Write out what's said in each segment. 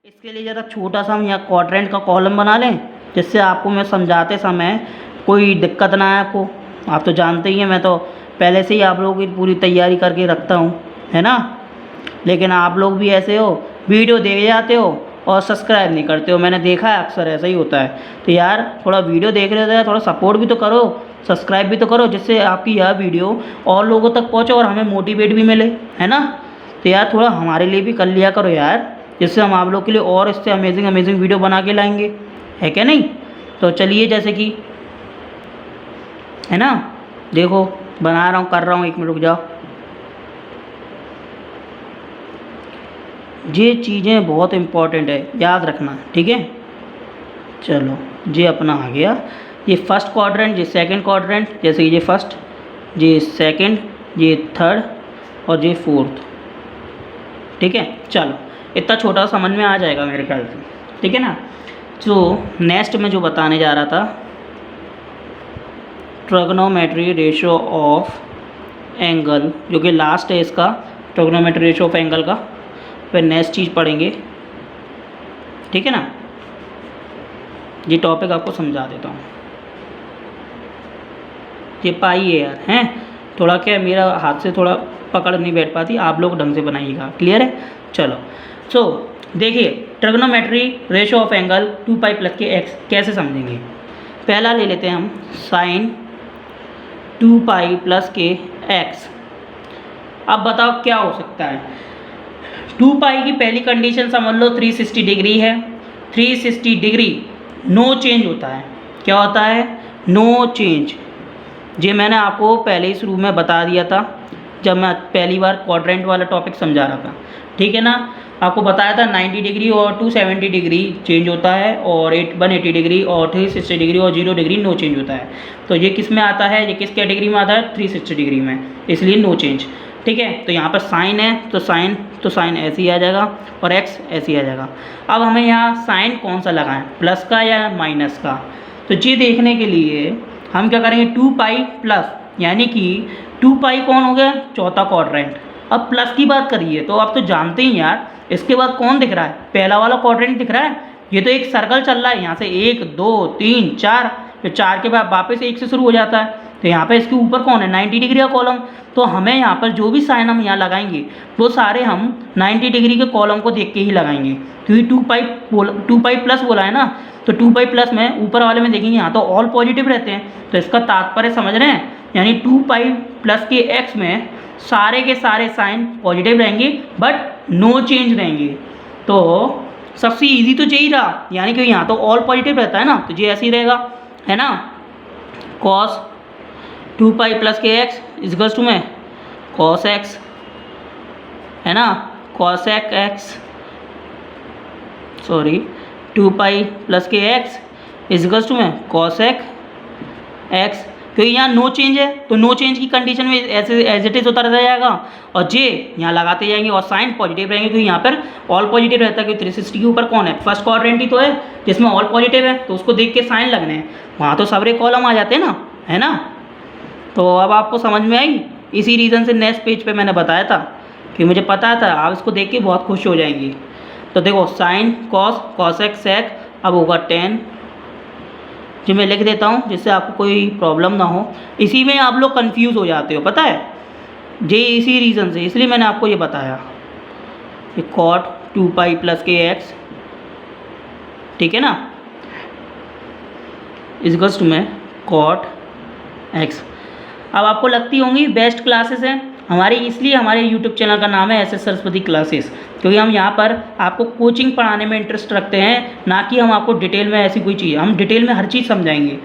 इसके लिए ज़रा छोटा सा हम यहाँ क्वाड्रेंट का कॉलम बना लें, जिससे आपको मैं समझाते समय कोई दिक्कत ना आए आपको। आप तो जानते ही हैं, मैं तो पहले से ही आप लोगों की पूरी तैयारी करके रखता हूँ, है ना। लेकिन आप लोग भी ऐसे हो, वीडियो देख जाते हो और सब्सक्राइब नहीं करते हो। मैंने देखा है अक्सर ऐसा ही होता है। तो यार थोड़ा वीडियो देख रहे थे, थोड़ा सपोर्ट भी तो करो, सब्सक्राइब भी तो करो, जिससे आपकी यह वीडियो और लोगों तक पहुँचे और हमें मोटिवेट भी मिले, है ना। तो यार थोड़ा हमारे लिए भी कर लिया करो यार, जिससे हम आप लोग के लिए और इससे अमेजिंग वीडियो बना के लाएंगे, है क्या नहीं। तो चलिए, जैसे कि है ना, देखो बना रहा हूँ, कर रहा हूँ, 1 मिनट रुक जाओ। ये चीज़ें बहुत इम्पोर्टेंट है, याद रखना, ठीक है। चलो, ये अपना आ गया, ये फर्स्ट क्वाड्रेंट, ये सेकंड क्वाड्रेंट, जैसे ये फर्स्ट, ये सेकंड, ये थर्ड और ये फोर्थ, ठीक है। चलो, इतना छोटा समझ में आ जाएगा मेरे ख्याल से, ठीक है ना। तो नेक्स्ट में जो बताने जा रहा था, ट्रिग्नोमेट्री रेशियो ऑफ एंगल, जो कि लास्ट है इसका, ट्रिग्नोमेट्री रेशियो ऑफ एंगल का। फिर नेक्स्ट चीज़ पढ़ेंगे, ठीक है ना। ये टॉपिक आपको समझा देता हूँ। ये पाई है यार, हैं थोड़ा क्या मेरा हाथ से थोड़ा पकड़ नहीं बैठ पाती, आप लोग ढंग से बनाइएगा, क्लियर है। चलो, सो देखिए, trigonometry ratio of angle 2 pi plus के एक्स कैसे समझेंगे। पहला ले लेते हैं हम साइन 2 पाई प्लस के एक्स। अब बताओ क्या हो सकता है। 2 पाई की पहली कंडीशन समझ लो 360 डिग्री है। 360 डिग्री नो चेंज होता है। क्या होता है? No change. ये मैंने आपको पहले ही शुरू में बता दिया था, जब मैं पहली बार क्वाड्रेंट वाला टॉपिक समझा रहा था, ठीक है ना। आपको बताया था 90 डिग्री और 270 डिग्री चेंज होता है, और 180 डिग्री और 360 डिग्री और 0 डिग्री नो चेंज होता है। तो ये किस में आता है, ये किस कैटेगरी में आता है? 360 डिग्री में, इसलिए नो चेंज, ठीक है। तो यहाँ पर साइन है, तो साइन ऐसे ही आ जाएगा और एक्स ऐसे ही आ जाएगा। अब हमें यहाँ साइन कौन सा लगाएं, प्लस का या माइनस का? तो ये देखने के लिए हम क्या करेंगे, 2 पाई प्लस, यानी कि 2 पाई कौन हो गया? चौथा क्वाड्रेंट। अब प्लस की बात करिए तो आप तो जानते ही यार, इसके बाद कौन दिख रहा है? पहला वाला क्वाड्रेंट दिख रहा है। ये तो एक सर्कल चल रहा है, यहाँ से 1 2 3 4, फिर 4 के बाद वापस 1 से शुरू हो जाता है। तो यहाँ पे इसके ऊपर कौन है? 90 डिग्री का कॉलम। तो हमें यहाँ पर जो भी साइन हम यहाँ लगाएंगे, वो सारे हम 90 डिग्री के कॉलम को देख के ही लगाएंगे, क्योंकि 2 पाई प्लस बोला है ना। तो 2 पाई प्लस में ऊपर वाले में देखेंगे, यहाँ तो ऑल पॉजिटिव रहते हैं, तो इसका तात्पर्य समझ रहे हैं। यानी 2 पाई प्लस के एक्स में सारे के सारे साइन पॉजिटिव रहेंगे, बट नो चेंज रहेंगे। तो सबसे इजी तो यही रहा, यानी कि यहाँ तो ऑल पॉजिटिव रहता है ना, तो ये ऐसे ही रहेगा, है ना। कॉस 2 पाई प्लस के एक्स इजकल्स टू में कॉस एक्स, है ना, cosec x, sorry 2 pi plus के एक्स इजकल्स टू में कॉसेक एक्स। क्योंकि यहाँ नो चेंज है, तो नो चेंज की कंडीशन में ऐसे एज इट इज होता रह जाएगा, और जे यहाँ लगाते जाएंगे और साइन पॉजिटिव रहेंगे, क्योंकि यहाँ पर ऑल पॉजिटिव रहता है। क्योंकि 360 के ऊपर कौन है? फर्स्ट क्वाड्रेंट ही तो है जिसमें ऑल पॉजिटिव है, तो उसको देख के साइन लगने हैं, वहाँ तो सारे कॉलम आ जाते हैं ना, है ना। तो अब आपको समझ में आई। इसी रीज़न से नेक्स्ट पेज पे मैंने बताया था कि मुझे पता था आप इसको देख के बहुत खुश हो जाएंगी। तो देखो, साइन कॉस कॉसेक सेक, अब होगा 10, जो मैं लिख देता हूँ जिससे आपको कोई प्रॉब्लम ना हो। इसी में आप लोग कंफ्यूज हो जाते हो, पता है, ये इसी रीज़न से, इसलिए मैंने आपको ये बताया कि कॉट 2 पाई प्लस के एक्स, ठीक है ना, इजकल्स टू में कॉट एक्स। अब आपको लगती होंगी बेस्ट क्लासेस हैं हमारी, इसलिए हमारे यूट्यूब चैनल का नाम है एस एस सरस्वती क्लासेस, क्योंकि हम यहाँ पर आपको कोचिंग पढ़ाने में इंटरेस्ट रखते हैं, ना कि हम आपको डिटेल में ऐसी कोई चीज़, हम डिटेल में हर चीज़ समझाएंगे,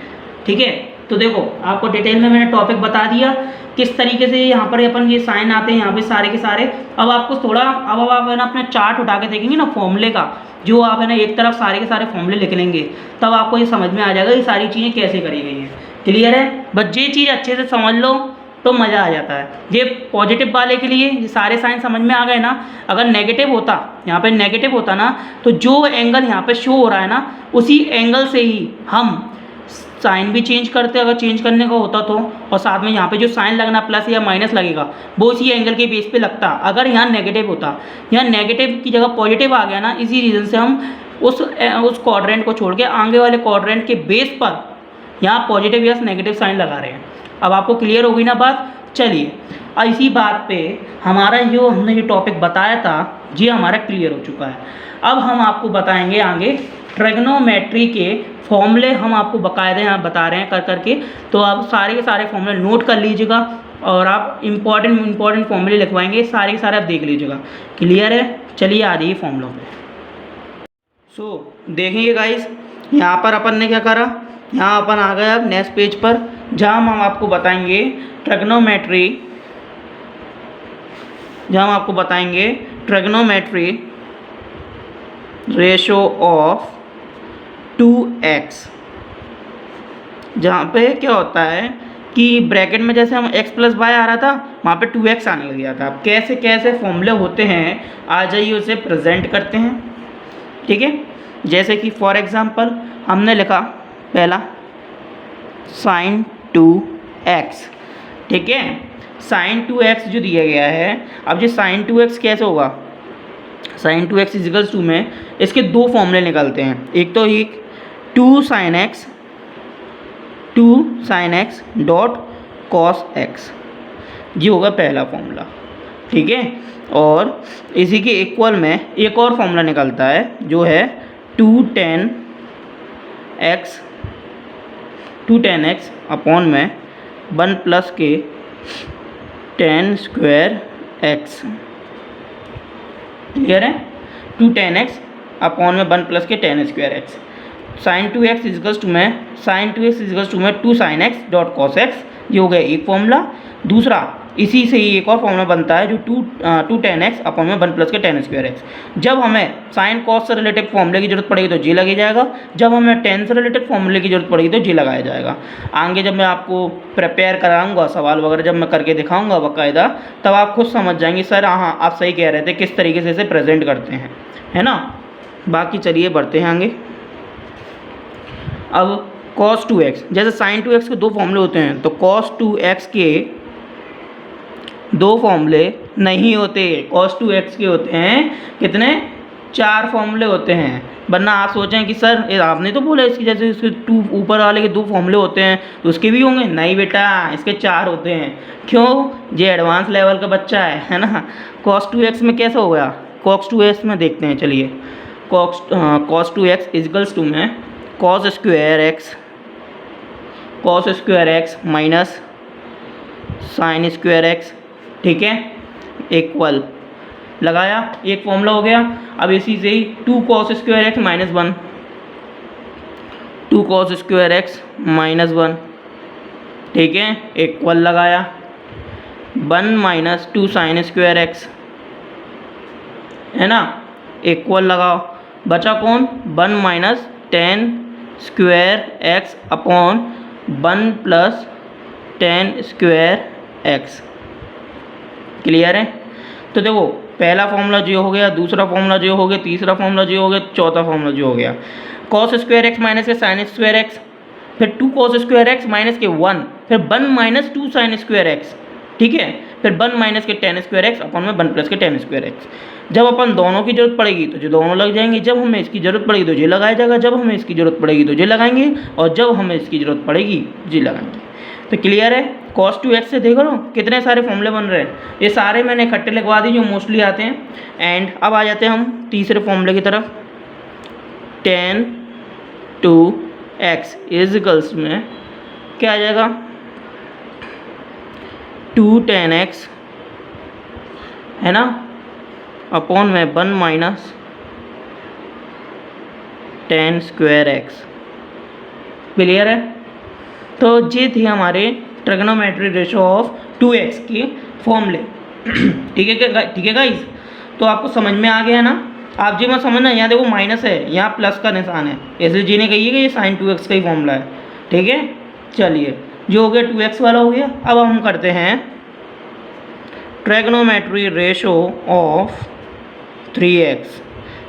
ठीक है। तो देखो, आपको डिटेल में मैंने टॉपिक बता दिया किस तरीके से यहाँ पर अपन ये साइन आते हैं यहाँ पे सारे के सारे। अब आपको थोड़ा, अब आप है ना अपना चार्ट उठा के देखेंगे ना फॉर्मूले का, जो आप है ना एक तरफ सारे के सारे फॉर्मूले लिख लेंगे, तब आपको ये समझ में आ जाएगा ये सारी चीज़ें कैसे करी गई हैं, क्लियर है। बस ये चीज़ अच्छे से समझ लो तो मज़ा आ जाता है। ये पॉजिटिव वाले के लिए ये सारे साइन समझ में आ गए ना। अगर नेगेटिव होता, यहाँ पे नेगेटिव होता ना, तो जो एंगल यहाँ पे शो हो रहा है ना, उसी एंगल से ही हम साइन भी चेंज करते अगर चेंज करने का होता तो, और साथ में यहाँ पे जो साइन लगना प्लस या माइनस लगेगा वो इसी एंगल के बेस पे लगता। अगर यहाँ नेगेटिव होता, यहाँ नेगेटिव की जगह पॉजिटिव आ गया ना, इसी रीज़न से हम उस क्वाड्रेंट को छोड़ के आगे वाले क्वाड्रेंट के बेस पर यहाँ पॉजिटिव या नेगेटिव साइन लगा रहे हैं। अब आपको क्लियर हो गई ना बात। चलिए और इसी बात पे हमारा जो हमने जो टॉपिक बताया था ये हमारा क्लियर हो चुका है। अब हम आपको बताएंगे आगे ट्रिग्नोमेट्री के फॉर्मूले, हम आपको बाकायदे यहाँ बता रहे हैं कर करके, तो आप सारे के सारे फॉर्मूले नोट कर लीजिएगा और आप इम्पॉर्टेंट फॉर्मूले लिखवाएंगे, सारे के सारे आप देख लीजिएगा। क्लियर है? चलिए आ जाइए फॉर्मूलों पे। सो देखिए गाइस, यहाँ पर अपन ने क्या करा, यहाँ अपन आ गए अब नेक्स्ट पेज पर जहाँ हम आपको बताएंगे ट्रिग्नोमेट्री, जहाँ हम आपको बताएंगे ट्रिग्नोमेट्री रेशो ऑफ 2x, जहाँ पे क्या होता है कि ब्रैकेट में जैसे हम x प्लस वाई आ रहा था वहाँ पे 2x आने लग गया था। अब कैसे कैसे फॉर्मूले होते हैं आ जाइए उसे प्रेजेंट करते हैं। ठीक है, जैसे कि फॉर एग्जांपल हमने लिखा पहला sin 2x। ठीक है, sin 2x जो दिया गया है, अब ये sin 2x कैसे होगा, sin 2x इजिकल्स टू में इसके दो फॉर्मूले निकलते हैं। एक तो एक 2 sin x dot cos x, ये होगा पहला फॉर्मूला। ठीक है, और इसी के इक्वल में एक और फॉर्मूला निकलता है जो है 2 tan x अपॉन में 1 प्लस के tan स्क्वायर x। क्लियर है? 2 tan x अपॉन में 1 प्लस के tan square x। sin 2x equals to में 2 sin x dot cos x, ये हो गया एक फॉर्मूला। दूसरा इसी से ही एक और फॉर्मूला बनता है जो 2 tan x अपॉन में 1 प्लस के tan स्क्वायर x। जब हमें साइन कॉस से रिलेटेड फॉर्मूले की जरूरत पड़ेगी तो जी लगी जाएगा, जब हमें tan से रिलेटेड फॉर्मूले की जरूरत पड़ेगी तो जी लगाया जाएगा। आगे जब मैं आपको प्रिपेयर कराऊंगा, सवाल वगैरह जब मैं करके दिखाऊंगा बाकायदा, तब आप खुद समझ जाएंगे सर हाँ आप सही कह रहे थे, किस तरीके से इसे प्रेजेंट करते हैं, है ना। बाकी चलिए बढ़ते हैं आगे। अब cos 2x, जैसे sin 2x के दो फॉर्मूले होते हैं तो cos 2x के दो फॉर्मूले नहीं होते, cos 2x के होते हैं कितने, 4 फॉर्मूले होते हैं। वरना आप सोचें कि सर आपने तो बोला इसकी जैसे इसके 2 ऊपर वाले के 2 फॉर्मूले होते हैं तो उसके भी होंगे, नहीं बेटा इसके 4 होते हैं। क्यों? ये एडवांस लेवल का बच्चा है ना। cos 2x में कैसे हो गया, cos 2x में देखते हैं चलिए। cos 2x इजिकल्स टू में cos square x minus sine square x। ठीक है, इक्वल लगाया, एक फॉर्मूला हो गया। अब इसी से ही 2 cos square x minus 1, 2 cos square x minus 1। ठीक है, इक्वल लगाया, 1 माइनस 2 साइन स्क्वायर x, है ना, इक्वल लगाओ। बचा कौन, 1 minus tan square x upon 1 plus tan square x। Clear है? तो देखो पहला फॉर्मूला जो हो गया, दूसरा फॉर्मूला जो हो गया, तीसरा फॉर्मूला जो हो गया, चौथा फॉर्मूला जो हो गया। cos स्क्वायर x माइनस के साइन स्क्वायर x, फिर 2 cos स्क्वायर x माइनस के 1, फिर 1 माइनस 2 साइन स्क्वायर x। ठीक है, फिर 1 माइनस के tan स्क्वायर x अपन में 1 प्लस के tan स्क्वायर x। जब अपन दोनों की जरूरत पड़ेगी तो जो दोनों लग जाएंगे, जब हमें इसकी जरूरत पड़ेगी तो जी लगाया जाएगा, जब हमें इसकी जरूरत पड़ेगी तो जी लगाएंगे, और जब हमें इसकी जरूरत पड़ेगी जी लगाएंगे। तो क्लियर है? cos 2x से देख लो कितने सारे फॉर्मूले बन रहे हैं, ये सारे मैंने इकट्ठे लिखवा दी जो मोस्टली आते हैं। एंड अब आ जाते हैं हम तीसरे फॉर्मूले की तरफ। tan 2x इजिकल्स में क्या आ जाएगा, 2 tan x, है ना, अपॉन में 1 minus tan square x। Clear है? तो ये थी हमारे ट्रिग्नोमेट्री रेशो ऑफ 2x के फॉर्मूले। ठीक है गाइस, तो आपको समझ में आ गया ना। आप जी मत समझना, यहाँ देखो माइनस है, यहाँ प्लस का निशान है, इसलिए जी ने कही कि ये sin 2x का ही फॉर्मूला है। ठीक है, चलिए जो हो गया 2x वाला हो गया। अब हम करते हैं trigonometry ratio of 3x।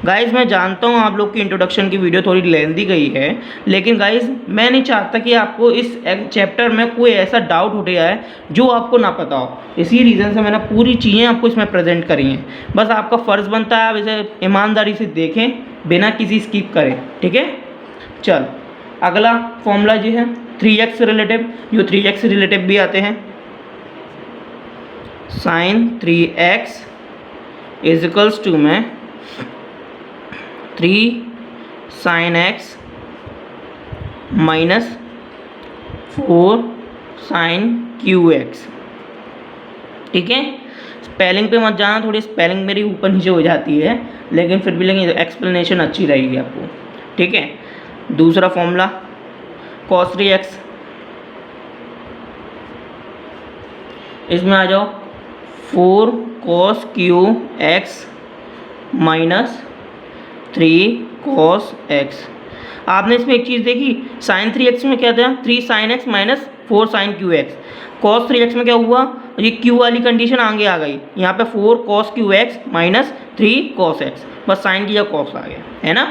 Guys मैं जानता हूँ आप लोग की इंट्रोडक्शन की वीडियो थोड़ी लेंदी गई है, लेकिन गाइज़ मैं नहीं चाहता कि आपको इस चैप्टर में कोई ऐसा डाउट उठ जाए जो आपको ना पता हो। इसी रीज़न से मैंने पूरी चीज़ें आपको इसमें प्रेजेंट करी हैं। बस आपका फ़र्ज़ बनता है आप इसे ईमानदारी से देखें बिना किसी स्किप करें, ठीक है। चल अगला फॉर्मूला ये है 3x रिलेटिव, जो 3x रिलेटिव भी आते हैं। Sign 3x is equals to में 3 sin x minus 4 sin QX, ठीक है। स्पेलिंग पे मत जाना, थोड़ी स्पेलिंग मेरी ऊपर नीचे हो जाती है, लेकिन फिर भी लेकिन एक्सप्लेनेशन अच्छी रहेगी आपको, ठीक है। दूसरा फॉर्मूला cos 3x, इसमें आ जाओ 4 cos QX minus 3 cos x। आपने इसमें एक चीज़ देखी, sin 3x में क्या था 3 sin x minus 4 sin QX। cos 3x में क्या हुआ, ये q वाली कंडीशन आगे आ गई, यहाँ पे 4 cos QX minus 3 cos x, बस sin की जगह cos आ गया, है ना।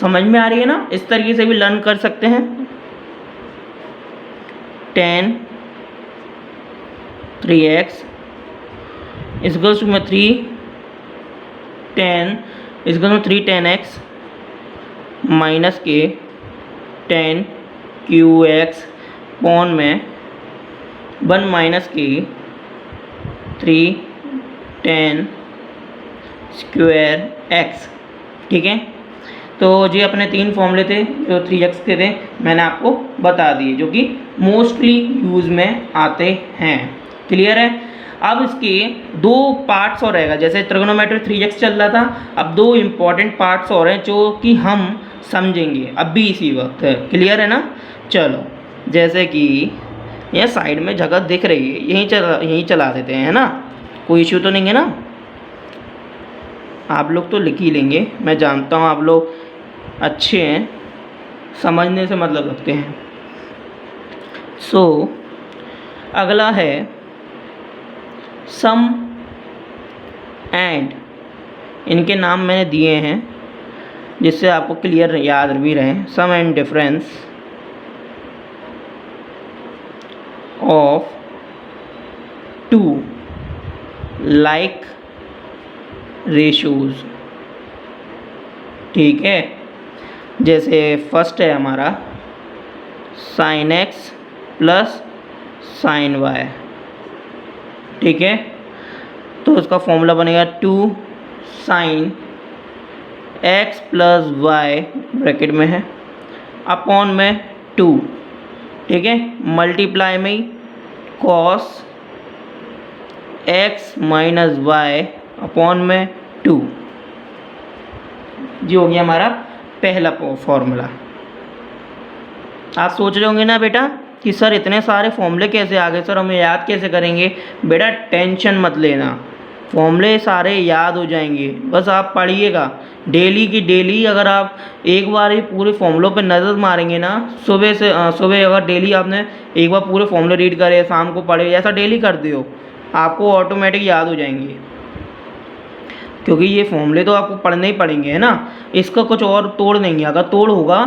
समझ में आ रही है ना। इस तरीके से भी लर्न कर सकते हैं। tan 3x इक्वल्स टू में 3 tan इक्वल्स में 3 tan x माइनस के tan QX पॉन में 1 माइनस के 3 tan स्क्वायर x, ठीक है। तो ये अपने 3 फॉर्मूले थे जो 3x के थे, मैंने आपको बता दिए, जो कि मोस्टली यूज़ में आते हैं। क्लियर है। अब इसके 2 पार्ट्स और रहेगा, जैसे ट्रिग्नोमेट्री 3x चल रहा था, अब 2 इम्पॉर्टेंट पार्ट्स और हैं जो कि हम समझेंगे अभी इसी वक्त। क्लियर है ना। चलो जैसे कि यह साइड में जगह दिख रही है, यहीं चला देते हैं, है ना। कोई इश्यू तो नहीं है ना। आप लोग तो लिख ही लेंगे, मैं जानता हूँ आप लोग अच्छे हैं, समझने से मतलब रखते हैं। सो अगला है सम एंड, इनके नाम मैंने दिए हैं जिससे आपको क्लियर याद भी रहे। Sum and difference of 2 like ratios, ठीक है। जैसे फर्स्ट है हमारा sin x plus sin y, ठीक है। तो उसका फॉर्मूला बनेगा 2 sin x plus y bracket में है अपॉन में 2, ठीक है, मल्टीप्लाई में cos x minus y upon में 2, जी हो गया हमारा पहला फॉर्मूला। आप सोच रहे होंगे ना बेटा कि सर इतने सारे फॉर्मूले कैसे आ गए, सर हमें याद कैसे करेंगे। बेटा टेंशन मत लेना, फॉर्मूले सारे याद हो जाएंगे, बस आप पढ़िएगा डेली की डेली। अगर आप एक बार ही पूरे फॉर्मूलों पर नज़र मारेंगे ना, सुबह अगर डेली आपने एक बार पूरे फॉर्मूले रीड करे, शाम को पढ़े, ऐसा डेली कर दियो, आपको ऑटोमेटिक याद हो जाएंगे, क्योंकि ये फॉर्मूले तो आपको पढ़ने ही पड़ेंगे, है ना। इसका कुछ और तोड़ नहीं, अगर तोड़ होगा,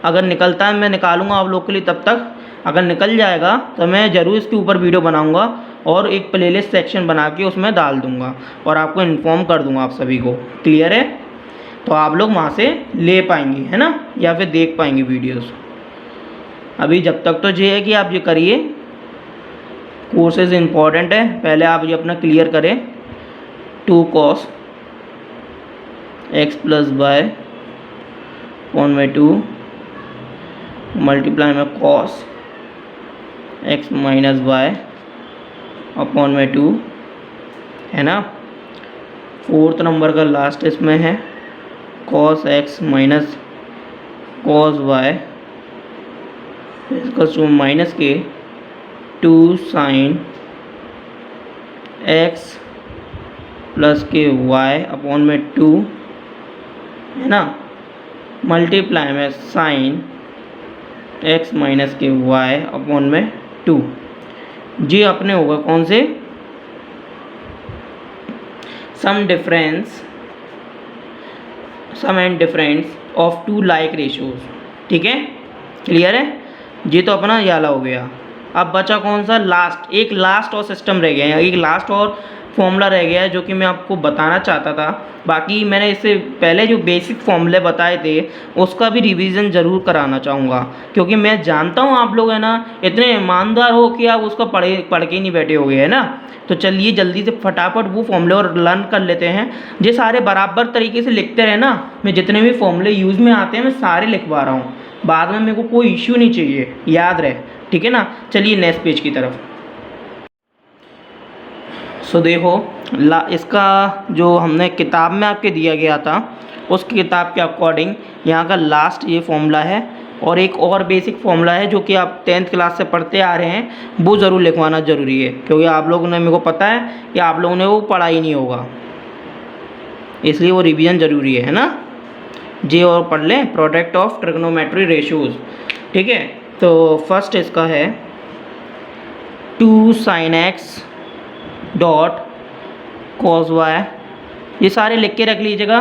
अगर निकलता है मैं निकालूंगा आप लोग के लिए, तब तक अगर निकल जाएगा तो मैं ज़रूर इसके ऊपर वीडियो बनाऊंगा और एक प्लेलिस्ट सेक्शन बना के उसमें डाल दूंगा और आपको इन्फॉर्म कर दूंगा आप सभी को। क्लियर है। तो आप लोग वहाँ से ले पाएंगे, है ना, या फिर देख पाएंगे वीडियोज़। अभी जब तक तो ये है कि आप ये करिए, कोर्सेज इम्पॉर्टेंट है, पहले आप ये अपना क्लियर करें। 2 cos x plus y upon में 2 मल्टीप्लाई में cos x minus y upon में 2, है ना। 4th नंबर का लास्ट इसमें है cos x minus cos y इसका टू माइनस के 2 sin x प्लस के y अपॉन में 2, है ना, मल्टीप्लाई में sin x माइनस के y अपॉन में 2। जी अपने होगा कौन से, sum sum and difference of two like ratios. ठीक है, क्लियर है। ये तो अपना ये वाला हो गया। अब बचा कौन सा, लास्ट, एक लास्ट और सिस्टम रह गया है, एक लास्ट और फॉर्मूला रह गया है जो कि मैं आपको बताना चाहता था। बाकी मैंने इससे पहले जो बेसिक फॉर्मूले बताए थे उसका भी रिवीजन ज़रूर कराना चाहूँगा, क्योंकि मैं जानता हूँ आप लोग है ना इतने ईमानदार हो कि आप उसको पढ़ के नहीं बैठे हो गए है ना। तो चलिए जल्दी से फटाफट वो फॉर्मूले और लर्न कर लेते हैं। ये सारे बराबर तरीके से लिखते रहे ना, मैं जितने भी फॉर्मूले यूज़ में आते हैं मैं सारे लिखवा रहा हूँ, बाद में मेरे को कोई इश्यू नहीं चाहिए, याद रहे। ठीक है ना, चलिए नेक्स्ट पेज की तरफ। सो देखो इसका जो हमने किताब में आपके दिया गया था उस किताब के अकॉर्डिंग यहाँ का लास्ट ये फॉर्मूला है, और एक और बेसिक फॉर्मूला है जो कि आप 10th क्लास से पढ़ते आ रहे हैं, वो ज़रूर लिखवाना ज़रूरी है, क्योंकि आप लोगों ने, मेरे को पता है कि आप लोगों ने वो पढ़ा ही नहीं होगा, इसलिए वो रिवीजन ज़रूरी है ना। जी और पढ़ लें, प्रोडक्ट ऑफ ट्रिग्नोमेट्री रेशियोज। ठीक है, तो फर्स्ट इसका है 2 sin x dot cos y। ये सारे लिख के रख लीजिएगा,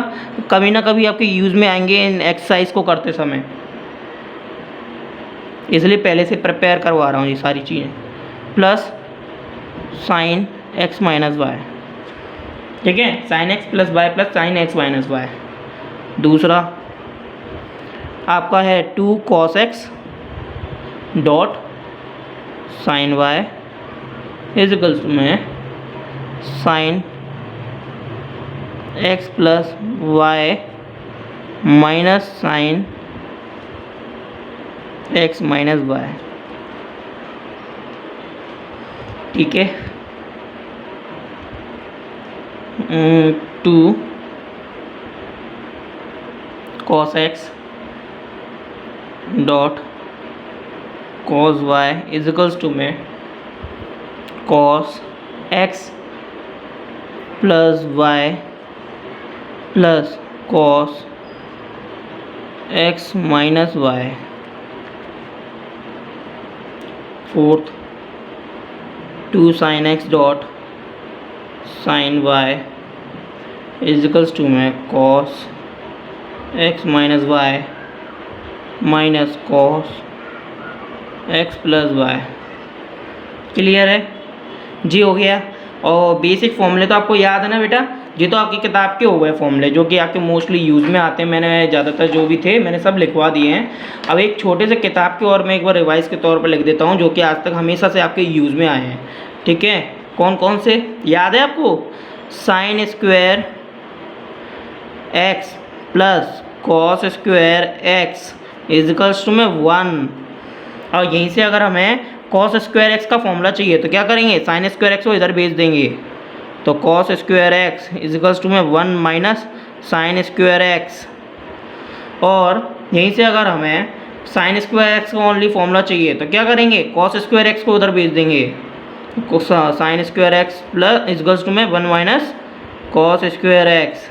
कभी ना कभी आपके यूज़ में आएंगे इन एक्सरसाइज को करते समय, इसलिए पहले से प्रिपेयर करवा रहा हूँ ये सारी चीज़ें। Plus sin x minus y. ठीक है, sin x plus y plus sin x minus y. दूसरा आपका है 2 cos x dot sin y equals में sin x plus y minus sin x minus y. ठीक है, 2 cos x dot cos y equals to में cos x plus y plus cos x minus y. Fourth 2 sin x dot sin y equals to में cos x minus y minus cos x plus y. Clear है जी, हो गया। और basic फॉर्मूले तो आपको याद है ना बेटा, ये तो आपकी किताब के हो गए फॉर्मूले जो कि आपके मोस्टली यूज़ में आते हैं। मैंने ज़्यादातर जो भी थे मैंने सब लिखवा दिए हैं। अब एक छोटे से किताब के और मैं एक बार रिवाइज के तौर पर लिख देता हूँ जो कि आज तक हमेशा से आपके यूज़ में आए हैं। ठीक है, कौन कौन से याद है आपको, sine square x plus cos square x equals to में 1। और यहीं से अगर हमें कॉस स्क्वायर एक्स का फॉर्मूला चाहिए तो क्या करेंगे, साइन स्क्वायर एक्स को इधर भेज देंगे, तो cos square x equals to में 1 माइनस साइन स्क्वायर एक्स। और यहीं से अगर हमें साइन स्क्वायर एक्स का ओनली फॉर्मूला चाहिए तो क्या करेंगे, कॉस स्क्वायर एक्स को उधर भेज देंगे, sine square x plus equals to में 1 माइनस कॉस स्क्वायर एक्स।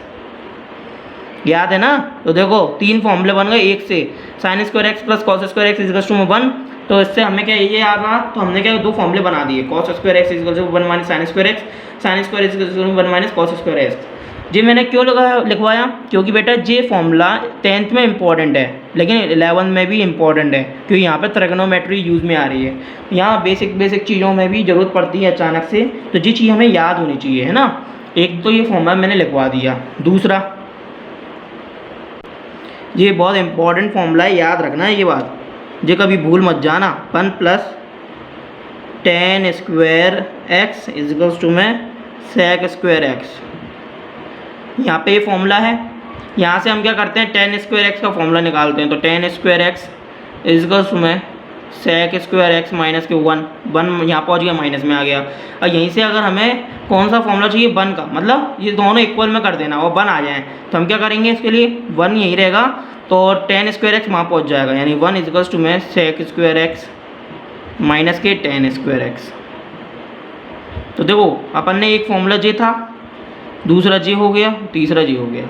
याद है ना, तो देखो 3 फॉर्मूले बन गए एक से, sine square x plus cos square x equals to में 1। तो इससे हमें क्या ये याद आ, तो हमने क्या 2 फॉर्मूले बना दिए, cos square x equals to 1 minus sine square x, sine square equals to 1 minus cos square x. जी मैंने क्यों लिखवाया, क्योंकि बेटा ये फॉर्मूला 10th में इंपॉर्टेंट है लेकिन 11th में भी इंपॉर्टेंट है, क्योंकि यहाँ पे ट्रिग्नोमेट्री यूज़ में आ रही है। यहाँ बेसिक चीज़ों में भी ज़रूरत पड़ती है अचानक से, तो ये चीज़ हमें याद होनी चाहिए है ना। एक तो ये फॉर्मूला मैंने लिखवा दिया। दूसरा ये बहुत इंपॉर्टेंट फॉर्मूला है, याद रखना है ये बात, ये कभी भूल मत जाना। 1 plus tan square x equals to में सेक स्क्वायर एक्स। यहाँ पे ये फॉर्मूला है, यहाँ से हम क्या करते हैं, टेन स्क्वायर एक्स का फॉर्मूला निकालते हैं। तो tan square x equals to में सेक स्क्वायर एक्स माइनस के 1 यहाँ पहुँच गया, माइनस में आ गया। और यहीं से अगर हमें कौन सा फॉर्मूला चाहिए, 1 का, मतलब ये दोनों इक्वल में कर देना और 1 आ जाए, तो हम क्या करेंगे इसके लिए, 1 यहीं रहेगा तो टेन स्क्वायर एक्स वहाँ पहुँच जाएगा, यानी 1 इजिकल्स टू में सेक स्क्वायर एक्स माइनस के टेन स्क्वायर एक्स। तो देखो अपन ने एक फॉर्मूला जे था, दूसरा जे हो गया, तीसरा जे हो गया।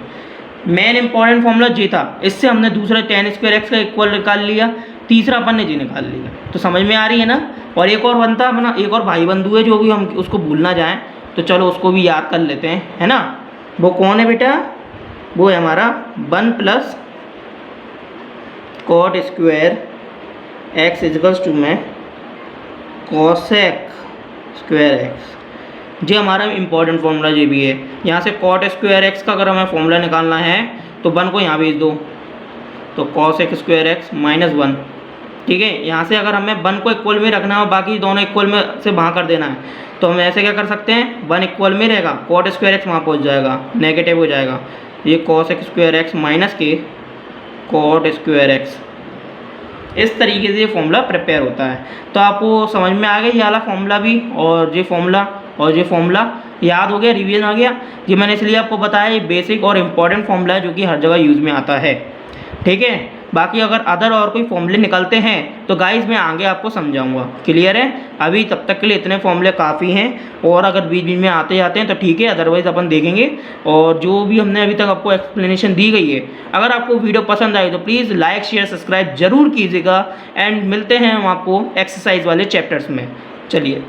मेन इंपॉर्टेंट फॉर्मूला जे था, इससे हमने दूसरा टेन स्क्वायर एक्स का इक्वल निकाल लिया, तीसरा अपन ने जे निकाल लिया। तो समझ में आ रही है ना। और एक और बनता अपना, एक और भाई बंधु है जो भी हम उसको भूल ना जाएँ, तो चलो उसको भी याद कर लेते हैं, है ना। वो कौन है बेटा, वो है हमारा 1 plus cot square x equals to में कोसेक स्क्वायर एक्स। जो हमारा इंपॉर्टेंट फॉर्मूला ये भी है। यहाँ से कॉट स्क्वायर एक्स का अगर हमें फॉर्मूला निकालना है तो 1 को यहाँ भेज दो, तो कोसेक स्क्वायर एक्स माइनस 1। ठीक है, यहाँ से अगर हमें 1 को इक्वल में रखना है, बाकी दोनों इक्वल में से वहाँ कर देना है, तो हम ऐसे क्या कर सकते हैं, 1 इक्वल में रहेगा, कॉट स्क्वायर एक्स वहाँ पहुँच जाएगा, नेगेटिव हो जाएगा, ये कोसेक स्क्वायर एक्स माइनस के कॉट स्क्वायर एक्स। इस तरीके से ये फॉर्मूला प्रिपेयर होता है। तो आपको समझ में आ गया ये वाला फॉर्मूला भी, और ये फॉर्मूला याद हो गया, रिवीजन आ गया। ये मैंने इसलिए आपको बताया, ये बेसिक और इम्पॉर्टेंट फॉर्मूला है जो कि हर जगह यूज़ में आता है। ठीक है, बाकी अगर अदर और कोई फॉर्मूले निकलते हैं तो गाइस मैं आगे आपको समझाऊंगा। क्लियर है? अभी तब तक के लिए इतने फॉर्मूले काफ़ी हैं, और अगर बीच बीच में आते जाते हैं तो ठीक है, अदरवाइज़ अपन देखेंगे। और जो भी हमने अभी तक आपको एक्सप्लेनेशन दी गई है, अगर आपको वीडियो पसंद आई तो प्लीज़ लाइक शेयर सब्सक्राइब जरूर कीजिएगा। एंड मिलते हैं हम आपको एक्सरसाइज वाले चैप्टर्स में। चलिए।